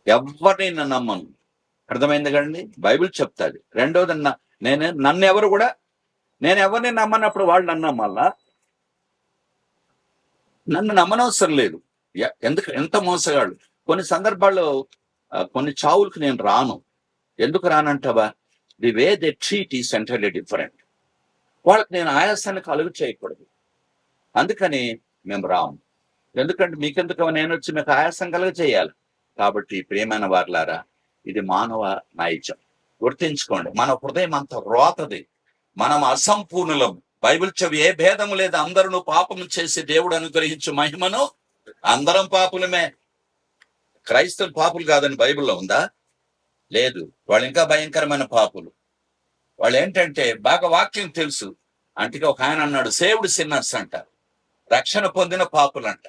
ఎవరిని నేను నమ్మను. అర్థమైంది కదండి? బైబిల్ చెప్తాది. రెండవది, నేను ఎవరిని నమ్మనప్పుడు వాళ్ళు నన్ను నమ్మాలా? నన్ను నమ్మనవసరం లేదు. ఎంత మోసగాళ్ళు. కొన్ని సందర్భాల్లో కొన్ని చావులకు నేను రాను. ఎందుకు రానంటావా? The way they treat is entirely different. వాళ్ళకి నేను ఆయాసాన్ని కలుగు చేయకూడదు, అందుకని మేము రాము. ఎందుకంటే మీకెందుకు, నేను వచ్చి మీకు ఆయాసం కలుగ చేయాలి. కాబట్టి ప్రియమైన వారులారా, ఇది మానవ నైజం. గుర్తించుకోండి, మన హృదయం అంత రోతది, మనం అసంపూర్ణులం. బైబిల్ చెవి ఏ భేదము లేదు, అందరూ పాపము చేసి దేవుడు అనుగ్రహించు మహిమను, అందరం పాపులమే. క్రైస్తవులు పాపులు కాదని బైబిల్లో ఉందా? లేదు. వాళ్ళు ఇంకా భయంకరమైన పాపులు. వాళ్ళు ఏంటంటే బాగా వాక్యం తెలుసు. అంటే ఒక ఆయన అన్నాడు, సేవ్డ్ సిన్నర్స్ అంట, రక్షణ పొందిన పాపులు అంట.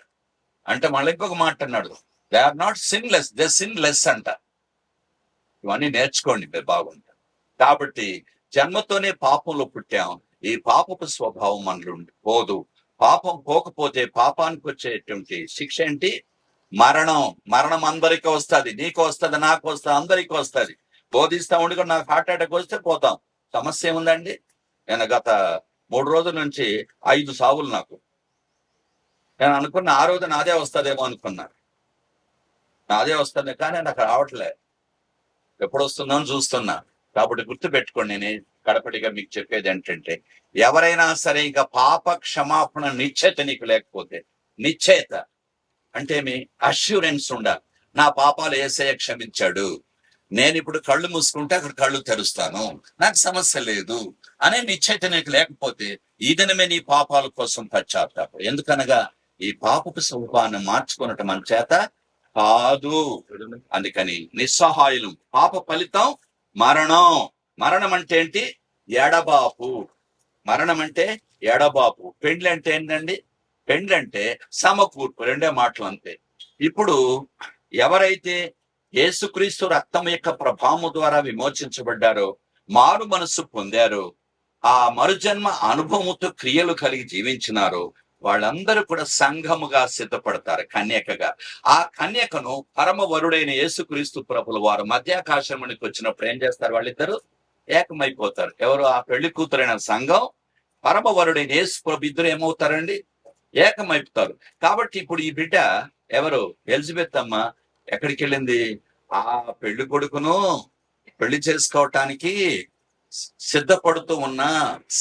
అంటే మళ్ళీ ఇంకొక మాట అన్నాడు, they are not sinless, they sin less అంట. ఇవన్నీ నేర్చుకోండి, మీరు బాగుంటారు. కాబట్టి జన్మతోనే పాపంలో పుట్టాం. ఈ పాపపు స్వభావం మనలో పోదు. పాపం పోకపోతే పాపానికి వచ్చేటువంటి శిక్ష ఏంటి? మరణం. మరణం అందరికీ వస్తుంది. నీకు వస్తుంది, నాకు వస్తుంది, అందరికీ వస్తుంది. బోధిస్తా ఉండి కూడా నాకు హార్ట్ అటాక్ వస్తే పోతాం. సమస్య ఏముందండి? నేను గత 3 రోజుల నుంచి 5 సావులు నాకు. నేను అనుకున్న ఆ రోజు నాదే వస్తుందేమో అనుకున్నా. నాదే వస్తుంది కానీ నాకు రావట్లే, ఎప్పుడు వస్తుందని చూస్తున్నా. కాబట్టి గుర్తు పెట్టుకోండి, నేను కడపటిగా మీకు చెప్పేది ఏంటంటే, ఎవరైనా సరే ఇంకా పాప క్షమాపణ నిశ్చయత నీకు లేకపోతే, నిశ్చయత అంటే మీ అష్యూరెన్స్ ఉండాలి. నా పాపాలు యేసయ్య క్షమించాడు, నేను ఇప్పుడు కళ్ళు మూసుకుంటే అక్కడ కళ్ళు తెరుస్తాను, నాకు సమస్య లేదు అనే నిశ్చయిత నీకు లేకపోతే, ఈ దినమే నీ పాపాల కోసం పశ్చాత్తాపం. ఎందుకనగా ఈ పాపపు స్వభావాన్ని మార్చుకున్నట్టు మన చేత కాదు. అందుకని నిస్సహాయులు. పాప ఫలితం మరణం. మరణం అంటే ఏంటి? ఎడబాపు. మరణం అంటే ఎడబాపు. పెండ్లి అంటే ఏంటండి? పెండ్లి అంటే సమకూర్పు, రెండే మాటలు అంతే. ఇప్పుడు ఎవరైతే యేసుక్రీస్తు రక్తం యొక్క ప్రభావము ద్వారా విమోచించబడ్డారో, మారు మనస్సు పొందారో, ఆ మరుజన్మ అనుభవముతో క్రియలు కలిగి జీవించినారో, వాళ్ళందరూ కూడా సంఘముగా సిద్ధపడతారు, కన్యకగా. ఆ కన్యకను పరమ వరుడైన యేసుక్రీస్తు ప్రభుల వారు మధ్యాకాశమునికి వచ్చినప్పుడు ఏం చేస్తారు? వాళ్ళిద్దరు ఏకమైపోతారు. ఎవరు? ఆ పెళ్లి కూతురైన సంఘం, పరమ వరుడైన యేసు ప్రభు, ఇద్దరు ఏమవుతారండి? ఏకమైపుతారు. కాబట్టి ఇప్పుడు ఈ బిడ్డ ఎవరు? ఎలిజబెత్ అమ్మ ఎక్కడికి వెళ్ళింది? ఆ పెళ్లి కొడుకును పెళ్లి చేసుకోవటానికి సిద్ధపడుతూ ఉన్న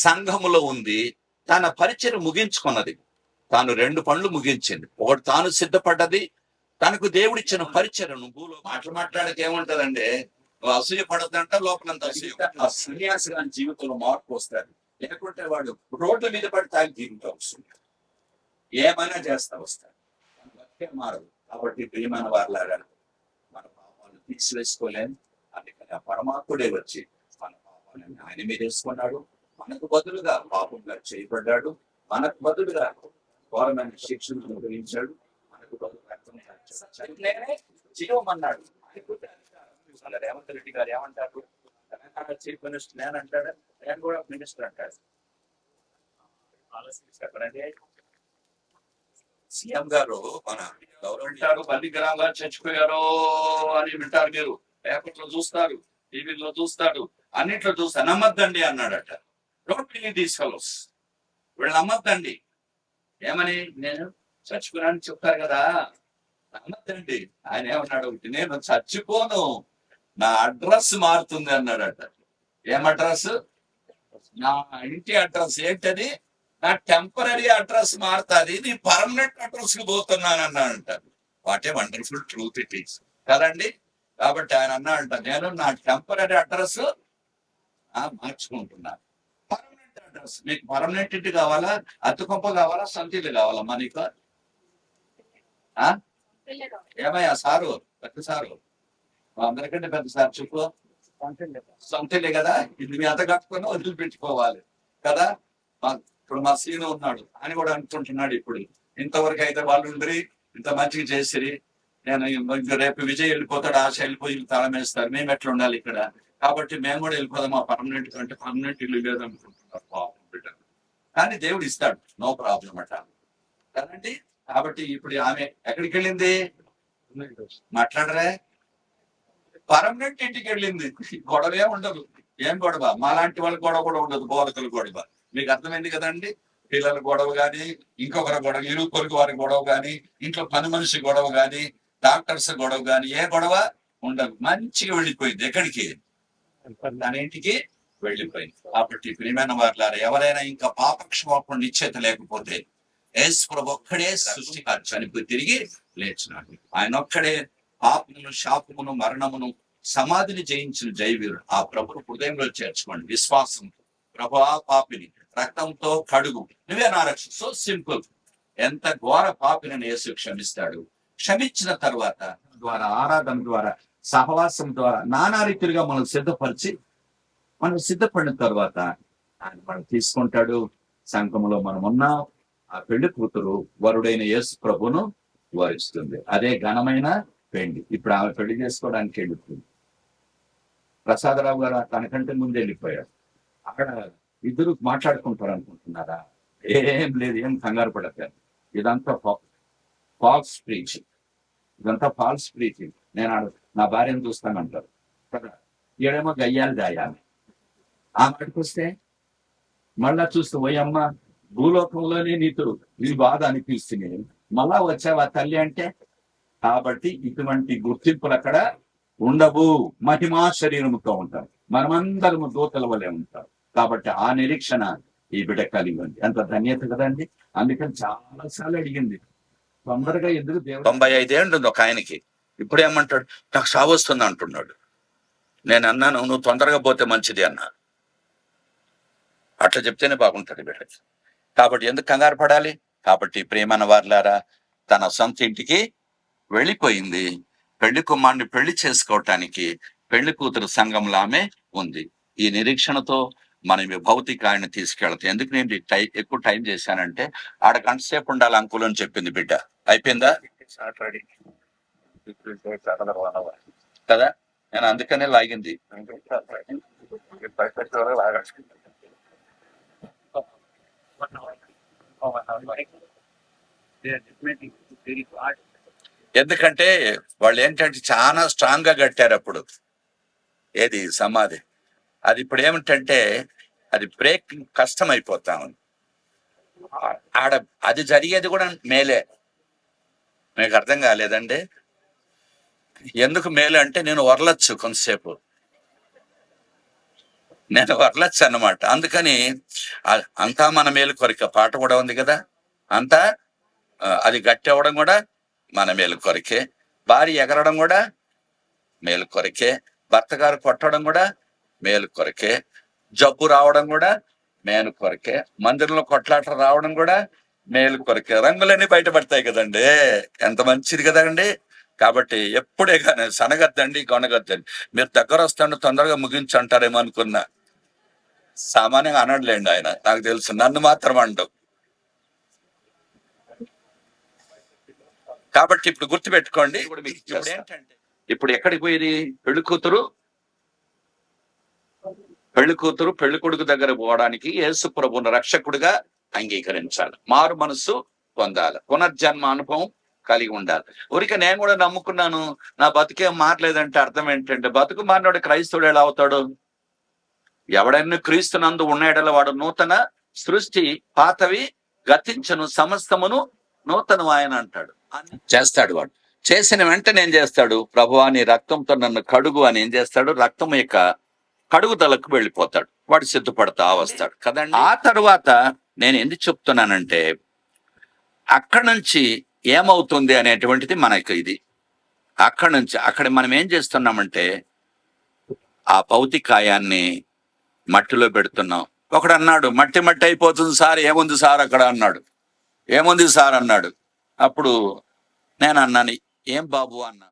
సంఘములో ఉంది. తన పరిచయం ముగించుకున్నది. తాను 2 పనులు ముగించింది. ఒకటి, తాను సిద్ధపడ్డది, తనకు దేవుడిచ్చిన పరిచయం. భూలో మాట్లాడక ఏముంటదంటే, నువ్వు అసూయ పడద్దంట, లోపలంత అసూయ. ఆ సన్యాసి గారి జీవితంలో మార్పు వస్తారు. లేకుంటే వాడు రోడ్ల మీద పడి తాగి జీవితం వస్తుంది, ఏమైనా చేస్తా వస్తారు, మారదు. కాబట్టి ప్రియమైన వారులారా, మన పాపాలను తీసివేసుకోలేము. అందుకని ఆ పరమాత్ముడే వచ్చి మన పాపాలను ఆయన మీద వేసుకున్నాడు. మనకు బదులుగా పాపంగా చేయబడ్డాడు. మనకు బదులుగా ఘోరమైన శిక్షను అనుభవించాడు. మనకు బదులు రక్తం జీవమన్నాడు. రేవంత్ రెడ్డి గారు ఏమంటారు? తెలంగాణ చీఫ్ మినిస్టర్ నేనంటాడు, నేను కూడా మినిస్టర్ అంటాడు. చెప్పండి, సీఎం గారు మన వింటారు, బల్లిగ్రామ్ గారు చచ్చిపోయారో అని వింటారు, మీరు పేపర్లో చూస్తారు, టీవీలో చూస్తారు, అన్నిట్లో చూస్తారు. నమ్మద్దండి అన్నాడట. Don't believe these fellows. వీళ్ళు నమ్మద్దండి. ఏమని? నేను చచ్చిపోయానని చెప్తారు కదా, నమ్మద్దండి. ఆయన ఏమన్నాడు? నేను చచ్చిపోను, నా అడ్రస్ మారుతుంది అన్నాడట. ఏం అడ్రస్? నా ఇంటి అడ్రస్. ఏంటది? నా టెంపరీ అడ్రస్ మారుతుంది, నీ పర్మనెంట్ అడ్రస్ కి పోతున్నాను అన్నాడంట. What a wonderful truth it is కదండి. కాబట్టి ఆయన అన్నాడంట, నేను నా టెంపరీ అడ్రస్ మార్చుకుంటున్నాను. Permanent address. మీకు పర్మనెంట్ ఇంటి కావాలా? అతుకొంప కావాలా? సొంతిల్లు కావాలమ్మా నీకు? ఏమయ్యా సారు, పెద్ద సారు, అందరికంటే పెద్ద సార్ చెప్పు. సొంతిల్లే కదా, ఇది మీ అంత కట్టుకొని వదిలిపెట్టుకోవాలి కదా. ఇప్పుడు మా సీను ఉన్నాడు, ఆయన కూడా అనుకుంటున్నాడు, ఇప్పుడు ఇంతవరకు అయితే వాళ్ళు ఉండి ఇంత మంచిగా చేసిరి, నేను రేపు విజయ్ వెళ్ళిపోతాడు, ఆశ వెళ్ళిపోయి తాళం వేస్తారు, మేము ఎట్లా ఉండాలి ఇక్కడ? కాబట్టి మేము కూడా వెళ్ళిపోదాం, మా పర్మనెంట్ కంటే పర్మనెంట్ ఇల్లు లేదనుకుంటున్నారు పాపం బిడ్డ. కానీ దేవుడు ఇస్తాడు, నో ప్రాబ్లం అట కదండి. కాబట్టి ఇప్పుడు ఆమె ఎక్కడికి వెళ్ళింది? మాట్లాడరే? పర్మనెంట్ ఇంటికి వెళ్ళింది. గొడవే ఉండదు. ఏం గొడవ? మాలాంటి వాళ్ళ గొడవ కూడా ఉండదు, బోధకుల గొడవ. మీకు అర్థమైంది కదండి. పిల్లల గొడవ గాని, ఇంకొకరి గొడవ, ఇరుగు పొరుగు వారి గొడవ గాని, ఇంట్లో పని మనిషి గొడవ గాని, డాక్టర్స్ గొడవ గాని, ఏ గొడవ ఉండదు. మంచిగా వెళ్ళిపోయింది. ఎక్కడికి? తన ఇంటికి వెళ్ళిపోయింది. కాబట్టి ప్రియమైన వారులారా, ఎవరైనా ఇంకా పాపక్షమాపణ నిశ్చయిత లేకపోతే, యేసు ప్రభు ఒక్కడే సృష్టికారు, చనిపోయి తిరిగి లేచినాడు. ఆయన ఒక్కడే పాపమును, శాపమును, మరణమును, సమాధిని జయించిన జయవీరుడు. ఆ ప్రభును హృదయంలో చేర్చుకోండి విశ్వాసం. ప్రభువా, పాపిని రక్తంతో కడుగు, నువ్వే నా రక్షణ. So simple. ఎంత ఘోర పాపిని యేసు క్షమిస్తాడు. క్షమించిన తర్వాత ద్వారా, ఆరాధన ద్వారా, సహవాసం ద్వారా, నానా రీతిగా మనం సిద్ధపరిచి, మనం సిద్ధపడిన తర్వాత ఆయన మనం తీసుకుంటాడు. సంఘములో మనం ఉన్నాం. ఆ పెళ్లి కూతురు వరుడైన యేసు ప్రభును వరిస్తుంది. అదే ఘనమైన పెళ్లి. ఇప్పుడు ఆమె పెళ్లి చేసుకోవడానికి వెళ్ళిపోయింది. ప్రసాదరావు గారు తనకంటే ముందు వెళ్ళిపోయాడు. అక్కడ ఇద్దరు మాట్లాడుకుంటారు అనుకుంటున్నారా? ఏం లేదు, ఏం కంగారు పడతారు. ఇదంతా ఫాల్స్ ప్రీచింగ్. ఇదంతా ఫాల్స్ ప్రీచింగ్. నేను నా భార్యను చూస్తానంటారు కదా. ఈడేమో గయ్యాలు దాయాలి. ఆ మాటకు వస్తే మళ్ళా చూస్తూ, పోయమ్మ, భూలోకంలోనే నీ బాధ అనిపిస్తుంది, మళ్ళా వచ్చావా తల్లి అంటే కాబట్టి ఇటువంటి గుర్తింపులు అక్కడ ఉండవు. మహిమా శరీరముతో ఉంటారు, మనమందరము దూతల వలె ఉంటాం. కాబట్టి ఆ నిరీక్షణ ఈ బిడ్డ కలిగి ఉంది. ఎంత ధన్యత కదండి. అందుకని చాలా సార్లు అడిగింది, తొందరగా ఎందుకు దేవుడు. 95 ఏళ్ళు ఉంది ఒక ఆయనకి. ఇప్పుడు ఏమంటాడు, నాకు సావు వస్తుంది అంటున్నాడు. నేను అన్నాను, నువ్వు తొందరగా పోతే మంచిది అన్నా. అట్లా చెప్తేనే బాగుంటది బిడ్డకి. కాబట్టి ఎందుకు కంగారు పడాలి. కాబట్టి ప్రేమన వార్లారా, తన సొంత ఇంటికి వెళ్ళిపోయింది. పెళ్లి కుమారుని పెళ్లి చేసుకోవటానికి పెళ్లి కూతురు సంఘంలో ఆమె ఉంది. ఈ నిరీక్షణతో మనం ఈ భౌతిక ఆయన తీసుకెళ్తాం. ఎందుకు నేను ఎక్కువ టైం చేశానంటే, ఆడ గంట సేపు ఉండాలి అంకుల్ అని చెప్పింది బిడ్డ. అయిపోయిందా కదా, నేను అందుకనే లాగింది. ఎందుకంటే వాళ్ళు ఏంటంటే చాలా స్ట్రాంగ్ గా కట్టారు అప్పుడు ఏది సమాధి. అది ఇప్పుడు ఏమిటంటే అది బ్రేక్ కష్టం అయిపోతా ఉంది. ఆడ అది జరిగేది కూడా మేలే. మీకు అర్థం కాలేదండి. ఎందుకు మేలు అంటే, నేను వర్లొచ్చు కొంతసేపు, నేను వర్లొచ్చు అన్నమాట. అందుకని అంతా మన మేలు కొరిక పాట కూడా ఉంది కదా, అంతా అది గట్టి అవ్వడం కూడా మన మేలు కొరికే, భార్య ఎగరడం కూడా మేలు కొరికే, భర్త గారు కొట్టడం కూడా మేలు కొరికే, జబ్బు రావడం కూడా మేలు కొరికే, మందిరంలో కొట్లాట రావడం కూడా మేలు కొరికే. రంగులన్నీ బయటపడతాయి కదండి. ఎంత మంచిది కదండి. కాబట్టి ఎప్పుడే కానీ సనగద్దండి, కొనగద్దండి. మీరు దగ్గర వస్తాండి తొందరగా ముగించి అంటారేమో అనుకున్నా. సామాన్యంగా అనడలేండి ఆయన, నాకు తెలుసు. నన్ను మాత్రం అండు. కాబట్టి ఇప్పుడు గుర్తుపెట్టుకోండి. ఇప్పుడు ఏంటంటే, ఇప్పుడు ఎక్కడికి పోయేది, పెళ్లి కూతురు పెళ్లి కొడుకు దగ్గర పోవడానికి యేసు ప్రభువును రక్షకుడిగా అంగీకరించాలి, మారు మనస్సు పొందాలి, పునర్జన్మ అనుభవం కలిగి ఉండాలి. ఊరికే నేను కూడా నమ్ముకున్నాను, నా బతుకేం మారలేదంటే అర్థం ఏంటంటే, బతుకు మారినోడు క్రైస్తవుడు ఎలా అవుతాడు? ఎవడైనా క్రీస్తునందు ఉన్నాడల వాడు నూతన సృష్టి, పాతవి గతించను, సమస్తమును నూతనం ఆయన అంటాడు. చేస్తాడు వాడు. చేసిన వెంటనే ఏం చేస్తాడు, ప్రభువా నీ రక్తంతో నన్ను కడుగు అని ఏం చేస్తాడు, రక్తం యొక్క కడుగుదలకు వెళ్ళిపోతాడు. వాడు సిద్ధపడతా వస్తాడు కదండి. ఆ తరువాత నేను ఎందుకు చెప్తున్నానంటే, అక్కడి నుంచి ఏమవుతుంది అనేటువంటిది మనకి ఇది. అక్కడి నుంచి అక్కడ మనం ఏం చేస్తున్నామంటే, ఆ భౌతికాయాన్ని మట్టిలో పెడుతున్నాం. ఒకడు అన్నాడు, మట్టి మట్టి అయిపోతుంది సార్, ఏముంది సార్ అక్కడ అన్నాడు. ఏముంది సార్ అన్నాడు. అప్పుడు నేను అన్నాను, ఏం బాబు అన్నా.